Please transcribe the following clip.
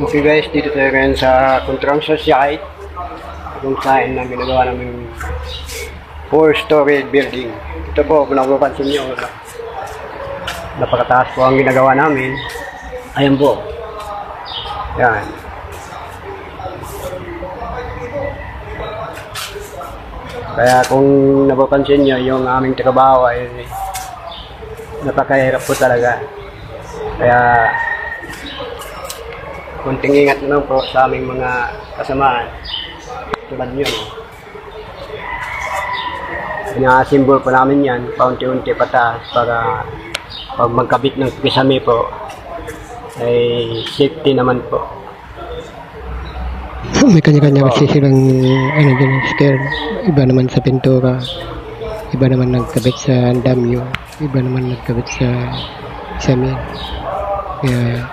Okay guys, dito tayo ngayon sa construction site kung saan na ginagawa namin 4-story building. Ito po, kung napapansin nyo, napakataas po ang ginagawa namin. Ayan po. Yan. Kaya kung napapansin nyo, yung aming trabaho ay napakahirap po talaga. Kaya kunting ingat na lang po sa aming mga kasamaan. Tulad nyo. Pinaka-symbol po namin yan, paunti-unti pataas para pag magkabit ng kisame po ay safety naman po. May kanya-kanya kasi silang dyan, scare. Iba naman sa pintura, iba naman nagkabit sa damyo, iba naman nagkabit sa kisame. Kaya